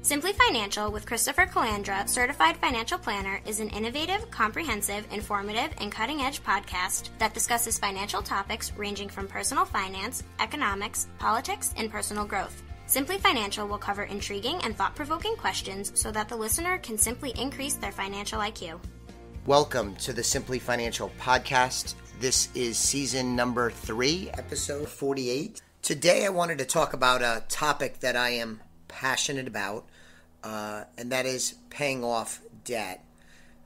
Simply Financial with Christopher Calandra, Certified Financial Planner, is an innovative, comprehensive, informative, and cutting-edge podcast that discusses financial topics ranging from personal finance, economics, politics, and personal growth. Simply Financial will cover intriguing and thought-provoking questions so that the listener can simply increase their financial IQ. Welcome to the Simply Financial podcast. This is season number 3, episode 48. Today I wanted to talk about a topic that I am passionate about, and that is paying off debt.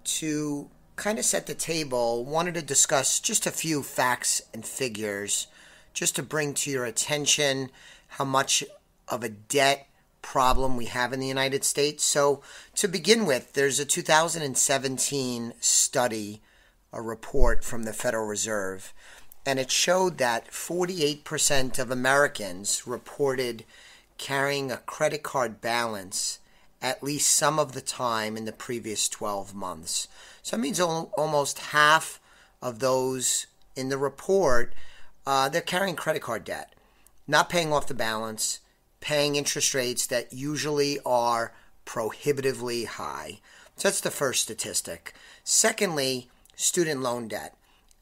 To kind of set the table, wanted to discuss just a few facts and figures just to bring to your attention how much of a debt problem we have in the United States. So to begin with, there's a 2017 study, a report from the Federal Reserve, and it showed that 48% of Americans reported carrying a credit card balance at least some of the time in the previous 12 months. So that means almost half of those in the report, they're carrying credit card debt, not paying off the balance, paying interest rates that usually are prohibitively high. So that's the first statistic. Secondly, student loan debt.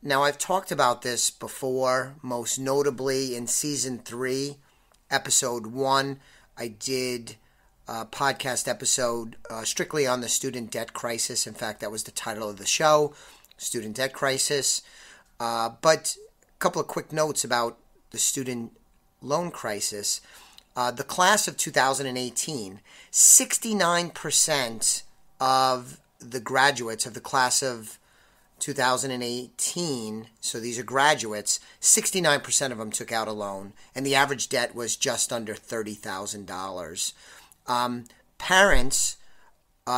Now, I've talked about this before, most notably in season 3, episode 1. I did a podcast episode strictly on the student debt crisis. In fact, that was the title of the show, Student Debt Crisis. But a couple of quick notes about the student loan crisis. The class of 2018, 69% of the graduates of the class of 2018, so these are graduates, 69% of them took out a loan, and the average debt was just under $30,000. Parents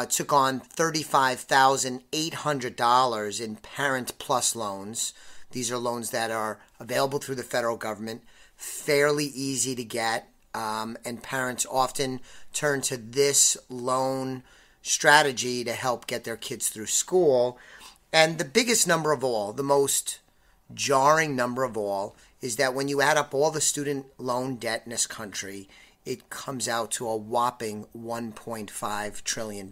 took on $35,800 in Parent Plus loans. These are loans that are available through the federal government, fairly easy to get, and parents often turn to this loan strategy to help get their kids through school. And the biggest number of all, the most jarring number of all, is that when you add up all the student loan debt in this country, it comes out to a whopping $1.5 trillion.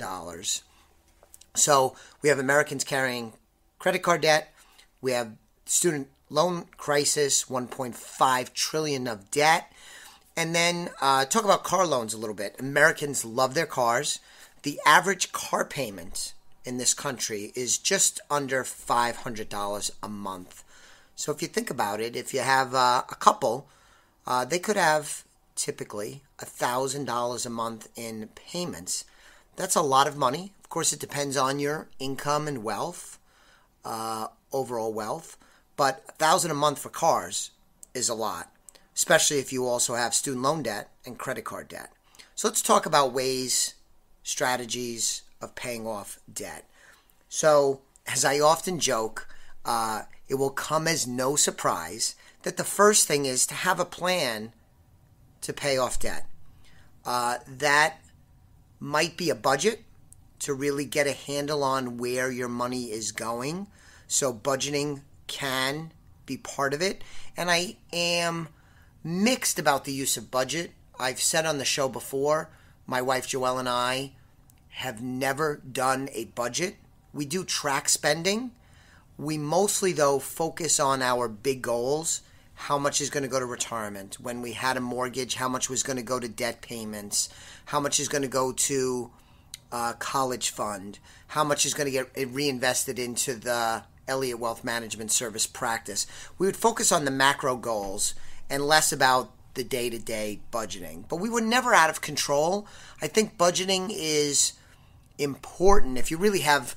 So we have Americans carrying credit card debt. We have student loan crisis, $1.5 trillion of debt. And then talk about car loans a little bit. Americans love their cars. The average car payment in this country is just under $500 a month. So if you think about it, if you have a couple, they could have typically $1,000 a month in payments. That's a lot of money. Of course, it depends on your income and wealth, overall wealth, but $1,000 a month for cars is a lot, especially if you also have student loan debt and credit card debt. So let's talk about ways, strategies of paying off debt. So, as I often joke, it will come as no surprise that the first thing is to have a plan to pay off debt. That might be a budget to really get a handle on where your money is going. So budgeting can be part of it. And I am mixed about the use of budget. I've said on the show before, my wife Joelle and I have never done a budget. We do track spending. We mostly, though, focus on our big goals. How much is going to go to retirement? When we had a mortgage, how much was going to go to debt payments? How much is going to go to college fund? How much is going to get reinvested into the Elliott Wealth Management Service practice? We would focus on the macro goals and less about the day-to-day budgeting. But we were never out of control. I think budgeting is important if you really have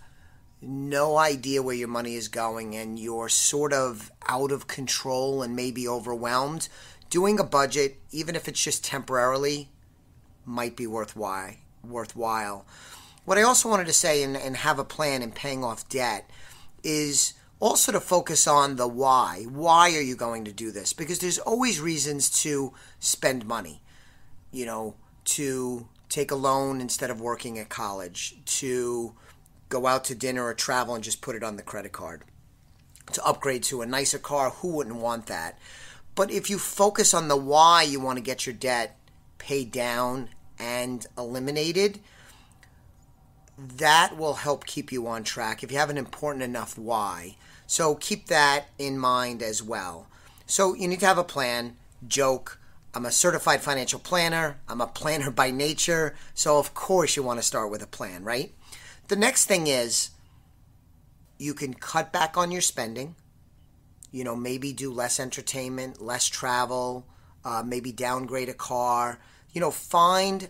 no idea where your money is going and you're sort of out of control and maybe overwhelmed. Doing a budget, even if it's just temporarily, might be worthwhile. What I also wanted to say and have a plan in paying off debt is also to focus on the why. Why are you going to do this? Because there's always reasons to spend money. To take a loan instead of working at college, to go out to dinner or travel and just put it on the credit card, to upgrade to a nicer car. Who wouldn't want that? But if you focus on the why you want to get your debt paid down and eliminated, that will help keep you on track if you have an important enough why. So keep that in mind as well. So you need to have a plan. Joke, I'm a certified financial planner. I'm a planner by nature. So of course you want to start with a plan, right? The next thing is you can cut back on your spending. Maybe do less entertainment, less travel, maybe downgrade a car. Find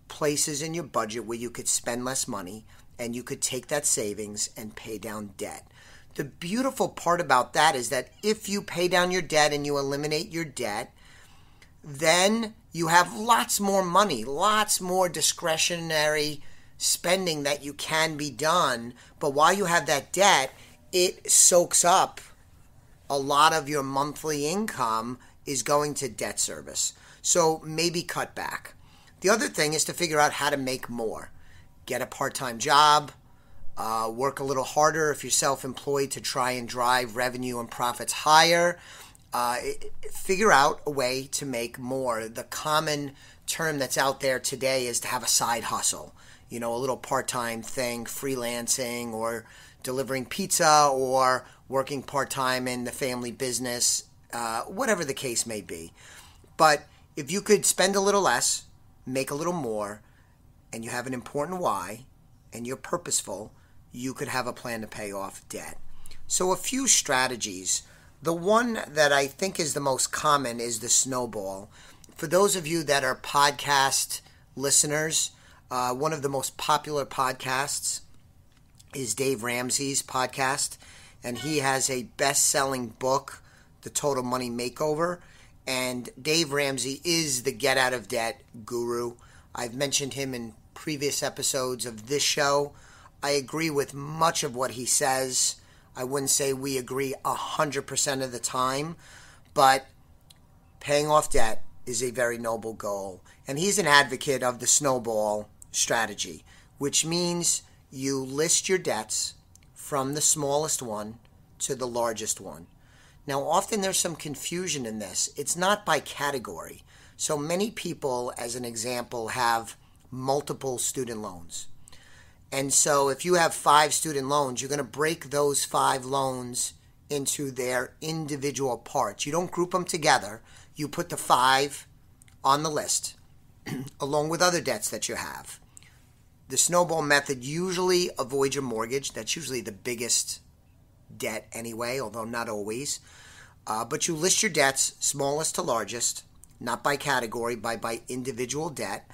places in your budget where you could spend less money and you could take that savings and pay down debt. The beautiful part about that is that if you pay down your debt and you eliminate your debt, then you have lots more money, lots more discretionary spending that you can be done. But while you have that debt, it soaks up a lot of your monthly income is going to debt service. So maybe cut back. The other thing is to figure out how to make more. Get a part-time job, work a little harder if you're self-employed to try and drive revenue and profits higher. Figure out a way to make more. The common term that's out there today is to have a side hustle. A little part-time thing, freelancing or delivering pizza or working part-time in the family business, whatever the case may be. But if you could spend a little less, make a little more, and you have an important why, and you're purposeful, you could have a plan to pay off debt. So a few strategies. The one that I think is the most common is the snowball. For those of you that are podcast listeners, one of the most popular podcasts is Dave Ramsey's podcast, and he has a best-selling book, The Total Money Makeover. And Dave Ramsey is the get out of debt guru. I've mentioned him in previous episodes of this show. I agree with much of what he says. I wouldn't say we agree 100% of the time, but paying off debt is a very noble goal. And he's an advocate of the Snowball Strategy, which means you list your debts from the smallest one to the largest one. Now, often there's some confusion in this. It's not by category. So many people, as an example, have multiple student loans. And so if you have 5 student loans, you're going to break those 5 loans into their individual parts. You don't group them together. You put the 5 on the list along with other debts that you have. The Snowball Method usually avoids your mortgage. That's usually the biggest debt anyway, although not always. But you list your debts, smallest to largest, not by category, by individual debt.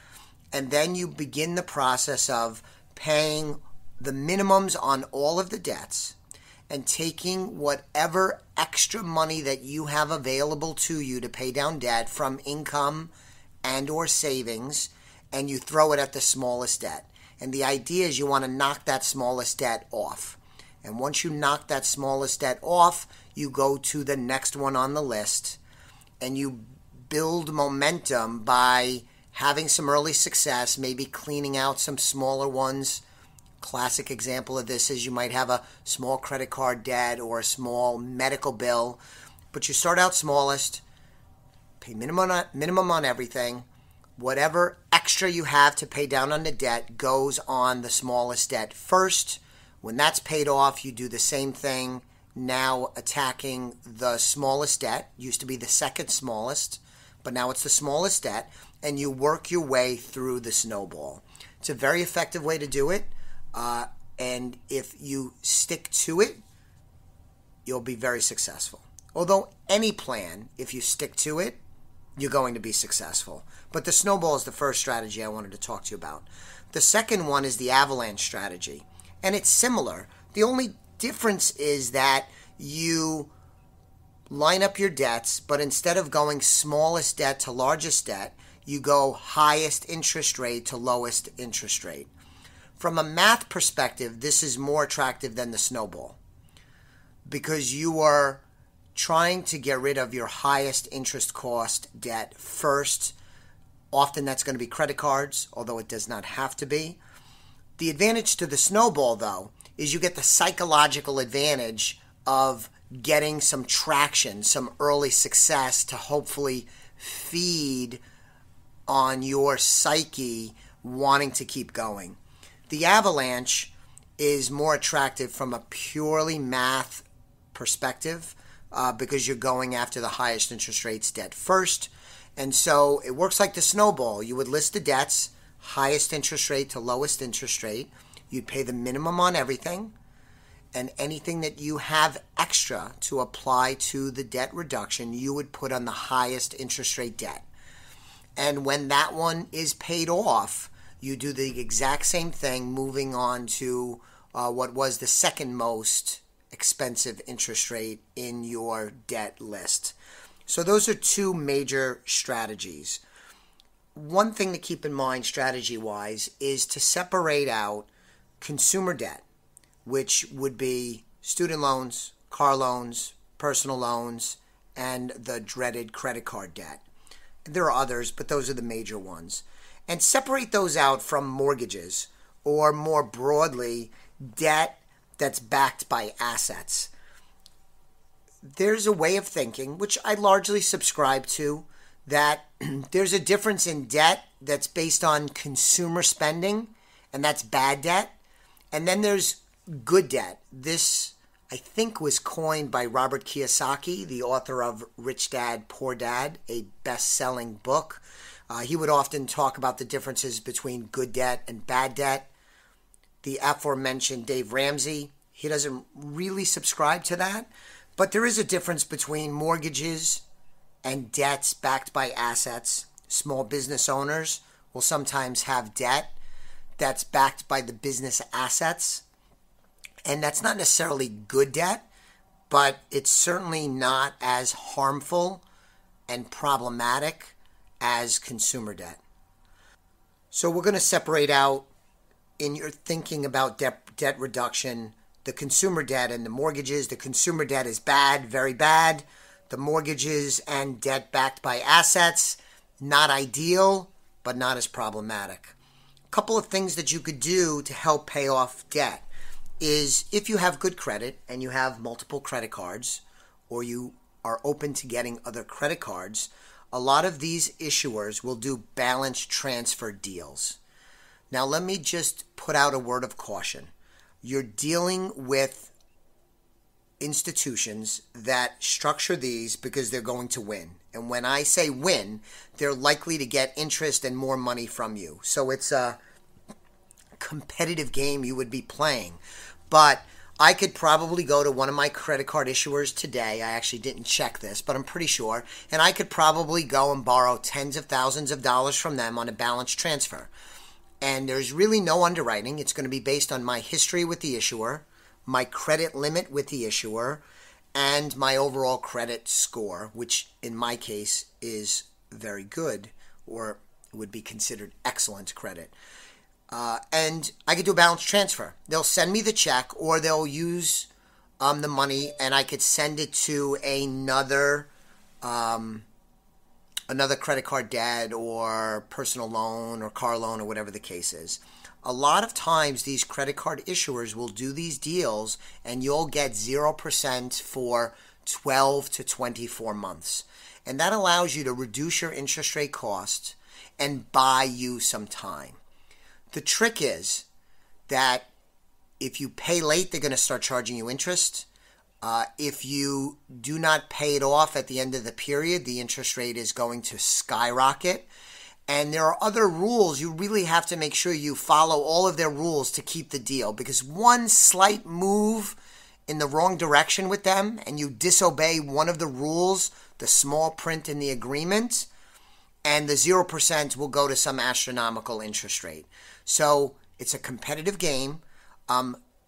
And then you begin the process of paying the minimums on all of the debts and taking whatever extra money that you have available to you to pay down debt from income and or savings, and you throw it at the smallest debt. And the idea is you want to knock that smallest debt off. And once you knock that smallest debt off, you go to the next one on the list, and you build momentum by having some early success, maybe cleaning out some smaller ones. Classic example of this is you might have a small credit card debt or a small medical bill, but you start out smallest, pay minimum on everything. Whatever extra you have to pay down on the debt goes on the smallest debt first. When that's paid off, you do the same thing, now attacking the smallest debt. Used to be the second smallest, but now it's the smallest debt, and you work your way through the snowball. It's a very effective way to do it, and if you stick to it, you'll be very successful. Although any plan, if you stick to it, you're going to be successful. But the snowball is the first strategy I wanted to talk to you about. The second one is the Avalanche Strategy, and it's similar. The only difference is that you line up your debts, but instead of going smallest debt to largest debt, you go highest interest rate to lowest interest rate. From a math perspective, this is more attractive than the snowball because you are trying to get rid of your highest interest cost debt first. Often that's going to be credit cards, although it does not have to be. The advantage to the snowball, though, is you get the psychological advantage of getting some traction, some early success to hopefully feed on your psyche wanting to keep going. The Avalanche is more attractive from a purely math perspective because you're going after the highest interest rates debt first. And so it works like the snowball. You would list the debts, highest interest rate to lowest interest rate. You'd pay the minimum on everything. And anything that you have extra to apply to the debt reduction, you would put on the highest interest rate debt. And when that one is paid off, you do the exact same thing, moving on to what was the second most expensive interest rate in your debt list. So those are two major strategies. One thing to keep in mind strategy-wise is to separate out consumer debt, which would be student loans, car loans, personal loans, and the dreaded credit card debt. There are others, but those are the major ones. And separate those out from mortgages, or more broadly, debt that's backed by assets. There's a way of thinking, which I largely subscribe to, that there's a difference in debt that's based on consumer spending, and that's bad debt. And then there's good debt. This, I think, was coined by Robert Kiyosaki, the author of Rich Dad, Poor Dad, a best-selling book. He would often talk about the differences between good debt and bad debt. The aforementioned Dave Ramsey, he doesn't really subscribe to that. But there is a difference between mortgages and debts backed by assets. Small business owners will sometimes have debt that's backed by the business assets. And that's not necessarily good debt, but it's certainly not as harmful and problematic as consumer debt. So we're going to separate out, in your thinking about debt reduction, the consumer debt and the mortgages. The consumer debt is bad, very bad. The mortgages and debt backed by assets, not ideal, but not as problematic. A couple of things that you could do to help pay off debt is, if you have good credit and you have multiple credit cards, or you are open to getting other credit cards, a lot of these issuers will do balance transfer deals. Now, let me just put out a word of caution. You're dealing with institutions that structure these because they're going to win. And when I say win, they're likely to get interest and more money from you. So it's a competitive game you would be playing. But I could probably go to one of my credit card issuers today. I actually didn't check this, but I'm pretty sure. And I could probably go and borrow tens of thousands of dollars from them on a balance transfer. And there's really no underwriting. It's going to be based on my history with the issuer, my credit limit with the issuer, and my overall credit score, which in my case is very good, or would be considered excellent credit. And I could do a balance transfer. They'll send me the check, or they'll use the money, and I could send it to another credit card debt or personal loan or car loan or whatever the case is. A lot of times these credit card issuers will do these deals and you'll get 0% for 12 to 24 months. And that allows you to reduce your interest rate cost and buy you some time. The trick is that if you pay late, they're going to start charging you interest. If you do not pay it off at the end of the period, the interest rate is going to skyrocket. And there are other rules. You really have to make sure you follow all of their rules to keep the deal, because one slight move in the wrong direction with them and you disobey one of the rules, the small print in the agreement, and the 0% will go to some astronomical interest rate. So it's a competitive game.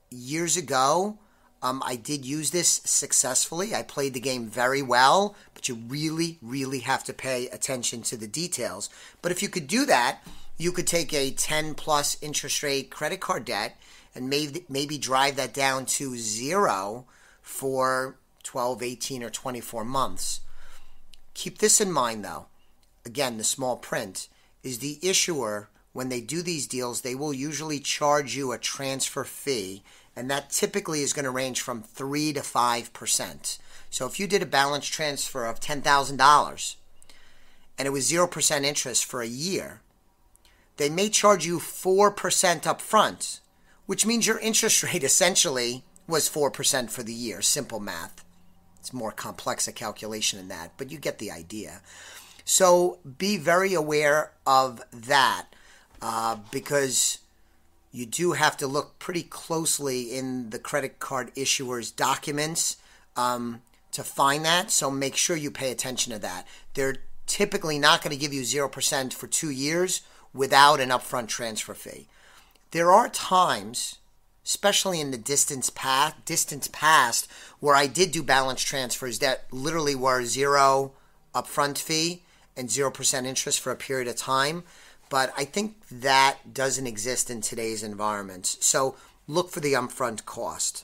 Years ago, I did use this successfully. I played the game very well, but you really, really have to pay attention to the details. But if you could do that, you could take a 10 plus interest rate credit card debt and maybe drive that down to 0 for 12, 18, or 24 months. Keep this in mind, though. Again, the small print is the issuer. When they do these deals, they will usually charge you a transfer fee, and that typically is going to range from 3 to 5%. So if you did a balance transfer of $10,000 and it was 0% interest for a year, they may charge you 4% up front, which means your interest rate essentially was 4% for the year. Simple math. It's more complex a calculation than that, but you get the idea. So be very aware of that because you do have to look pretty closely in the credit card issuer's documents to find that. So make sure you pay attention to that. They're typically not going to give you 0% for 2 years without an upfront transfer fee. There are times, especially in the distant past, where I did do balance transfers that literally were 0 upfront fee and 0% interest for a period of time. But I think that doesn't exist in today's environment. So look for the upfront cost.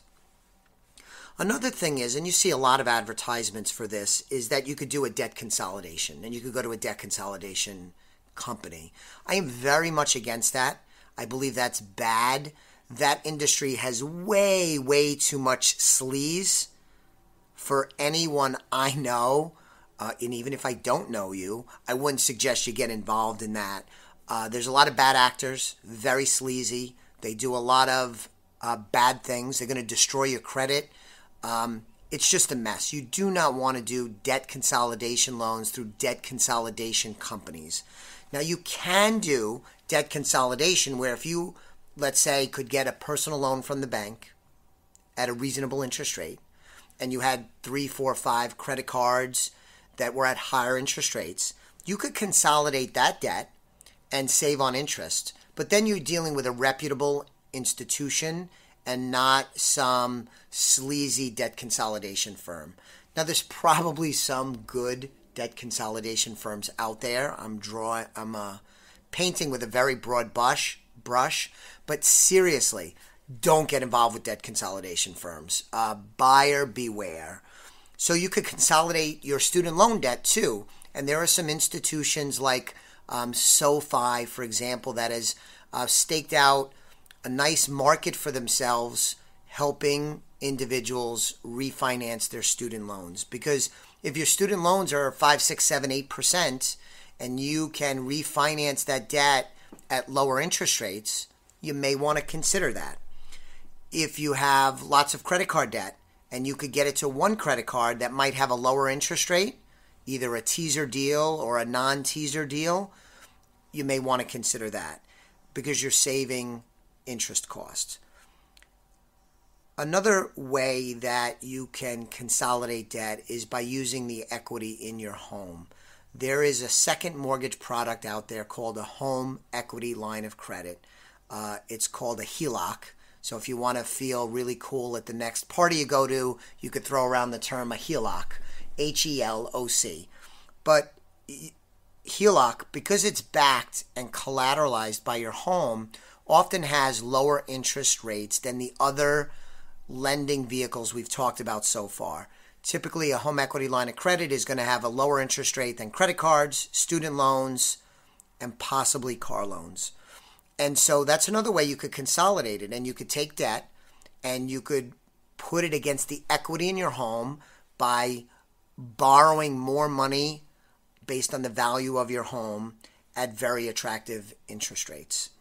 Another thing is, and you see a lot of advertisements for this, is that you could do a debt consolidation and you could go to a debt consolidation company. I am very much against that. I believe that's bad. That industry has way, way too much sleaze for anyone I know. And even if I don't know you, I wouldn't suggest you get involved in that. There's a lot of bad actors, very sleazy. They do a lot of bad things. They're going to destroy your credit. It's just a mess. You do not want to do debt consolidation loans through debt consolidation companies. Now, you can do debt consolidation where if you, let's say, could get a personal loan from the bank at a reasonable interest rate, and you had 3, 4, 5 credit cards that were at higher interest rates, you could consolidate that debt and save on interest. But then you're dealing with a reputable institution and not some sleazy debt consolidation firm. Now, there's probably some good debt consolidation firms out there. I'm painting with a very broad brush, but seriously, don't get involved with debt consolidation firms. Buyer beware. So you could consolidate your student loan debt too. And there are some institutions like SoFi, for example, that has staked out a nice market for themselves, helping individuals refinance their student loans. Because if your student loans are 5, 6, 7, 8%, and you can refinance that debt at lower interest rates, you may want to consider that. If you have lots of credit card debt, and you could get it to one credit card that might have a lower interest rate, either a teaser deal or a non-teaser deal, you may want to consider that because you're saving interest costs. Another way that you can consolidate debt is by using the equity in your home. There is a second mortgage product out there called a home equity line of credit. It's called a HELOC. So if you want to feel really cool at the next party you go to, you could throw around the term a HELOC, HELOC. But HELOC, because it's backed and collateralized by your home, often has lower interest rates than the other lending vehicles we've talked about so far. Typically, a home equity line of credit is going to have a lower interest rate than credit cards, student loans, and possibly car loans. And so that's another way you could consolidate it. And you could take debt and you could put it against the equity in your home by borrowing more money based on the value of your home at very attractive interest rates.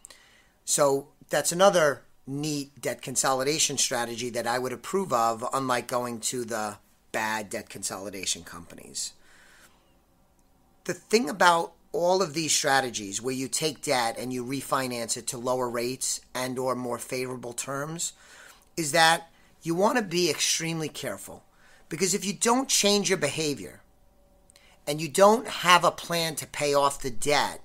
So that's another neat debt consolidation strategy that I would approve of, unlike going to the bad debt consolidation companies. The thing about all of these strategies where you take debt and you refinance it to lower rates and or more favorable terms is that you want to be extremely careful, because if you don't change your behavior and you don't have a plan to pay off the debt,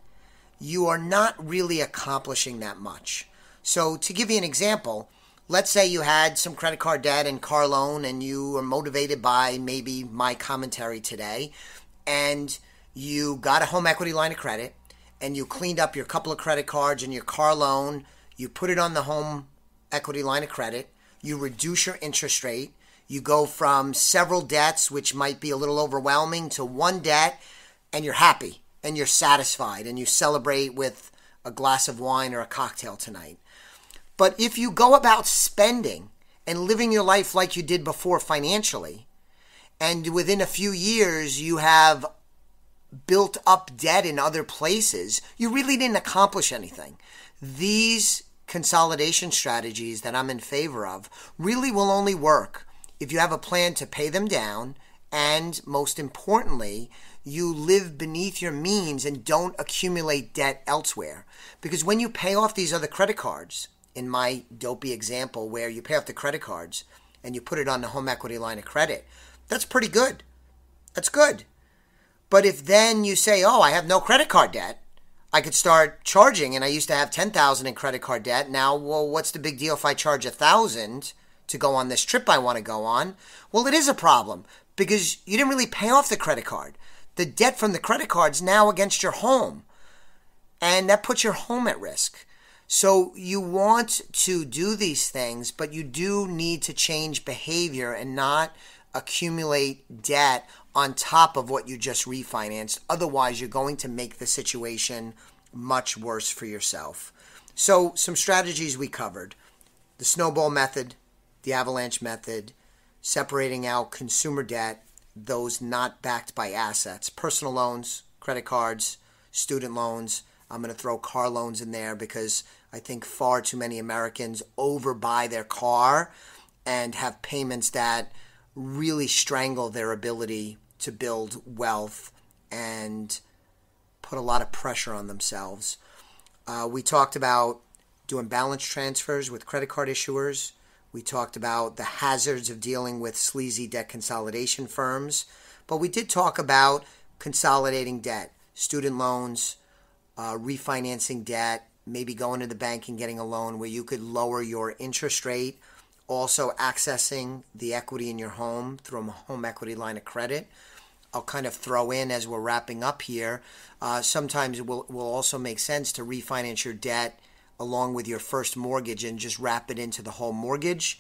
you are not really accomplishing that much. So to give you an example, let's say you had some credit card debt and car loan and you are motivated by maybe my commentary today, and you got a home equity line of credit and you cleaned up your couple of credit cards and your car loan, you put it on the home equity line of credit, you reduce your interest rate, you go from several debts, which might be a little overwhelming, to one debt, and you're happy and you're satisfied and you celebrate with a glass of wine or a cocktail tonight. But if you go about spending and living your life like you did before financially, and within a few years you have built up debt in other places, you really didn't accomplish anything. These consolidation strategies that I'm in favor of really will only work if you have a plan to pay them down, and most importantly, you live beneath your means and don't accumulate debt elsewhere. Because when you pay off these other credit cards, in my dopey example where you pay off the credit cards and you put it on the home equity line of credit, that's pretty good. That's good. But if then you say, oh, I have no credit card debt, I could start charging, and I used to have $10,000 in credit card debt. Now, well, what's the big deal if I charge $1,000 to go on this trip I want to go on? Well, it is a problem because you didn't really pay off the credit card. The debt from the credit card's now against your home, and that puts your home at risk. So you want to do these things, but you do need to change behavior and not accumulate debt on top of what you just refinanced. Otherwise, you're going to make the situation much worse for yourself. So some strategies we covered: the Snowball Method, the Avalanche Method, separating out consumer debt, those not backed by assets, personal loans, credit cards, student loans. I'm going to throw car loans in there because I think far too many Americans overbuy their car and have payments that really strangle their ability to build wealth and put a lot of pressure on themselves. We talked about doing balance transfers with credit card issuers. We talked about the hazards of dealing with sleazy debt consolidation firms. But we did talk about consolidating debt, student loans, refinancing debt, maybe going to the bank and getting a loan where you could lower your interest rate, also accessing the equity in your home through a home equity line of credit. I'll kind of throw in as we're wrapping up here, sometimes it will also make sense to refinance your debt along with your first mortgage and just wrap it into the whole mortgage.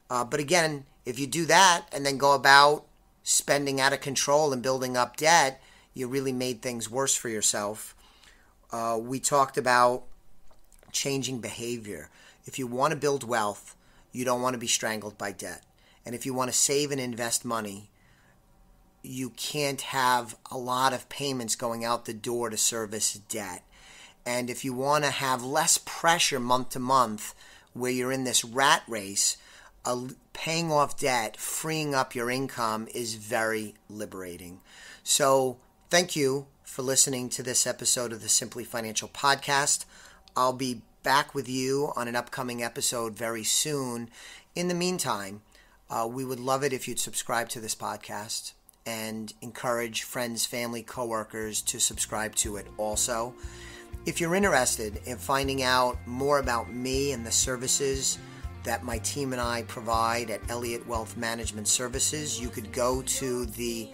But again, if you do that and then go about spending out of control and building up debt, you really made things worse for yourself. We talked about changing behavior. If you want to build wealth, you don't want to be strangled by debt. And if you want to save and invest money, you can't have a lot of payments going out the door to service debt. And if you want to have less pressure month to month where you're in this rat race, paying off debt, freeing up your income is very liberating. So thank you for listening to this episode of the Simply Financial Podcast. I'll be back with you on an upcoming episode very soon. In the meantime, we would love it if you'd subscribe to this podcast and encourage friends, family, coworkers to subscribe to it also. If you're interested in finding out more about me and the services that my team and I provide at Elliott Wealth Management Services, you could go to the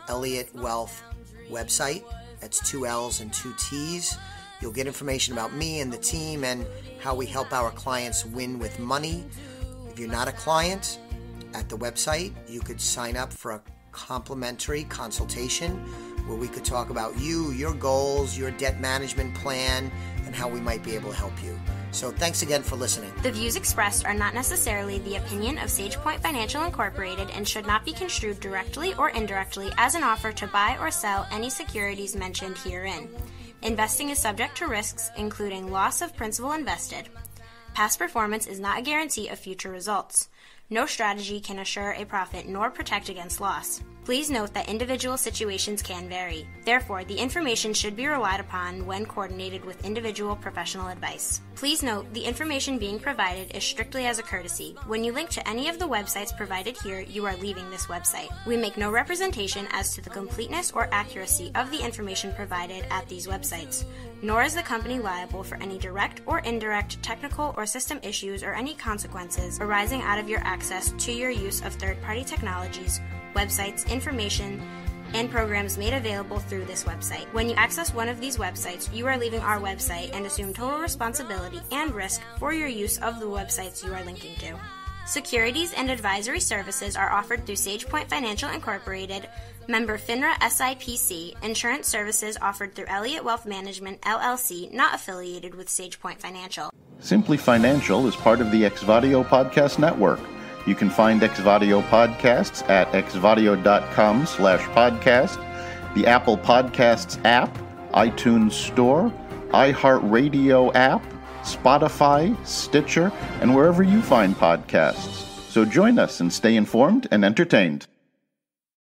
Elliott Wealth website. That's 2 L's and 2 T's. You'll get information about me and the team and how we help our clients win with money. If you're not a client, at the website, you could sign up for a complimentary consultation where we could talk about you, your goals, your debt management plan, and how we might be able to help you. So thanks again for listening. The views expressed are not necessarily the opinion of SagePoint Financial Incorporated and should not be construed directly or indirectly as an offer to buy or sell any securities mentioned herein. Investing is subject to risks, including loss of principal invested. Past performance is not a guarantee of future results. No strategy can assure a profit nor protect against loss. Please note that individual situations can vary. Therefore, the information should be relied upon when coordinated with individual professional advice. Please note, the information being provided is strictly as a courtesy. When you link to any of the websites provided here, you are leaving this website. We make no representation as to the completeness or accuracy of the information provided at these websites, nor is the company liable for any direct or indirect technical or system issues or any consequences arising out of your access to your use of third-party technologies, websites, information, and programs made available through this website. When you access one of these websites, you are leaving our website and assume total responsibility and risk for your use of the websites you are linking to. Securities and advisory services are offered through SagePoint Financial Incorporated, member FINRA SIPC. Insurance services offered through Elliott Wealth Management, LLC, not affiliated with SagePoint Financial. Simply Financial is part of the Xvadio Podcast Network. You can find Xvadio podcasts at xvadio.com/podcast the Apple Podcasts app, iTunes Store, iHeartRadio app, Spotify, Stitcher, and wherever you find podcasts. So join us and stay informed and entertained.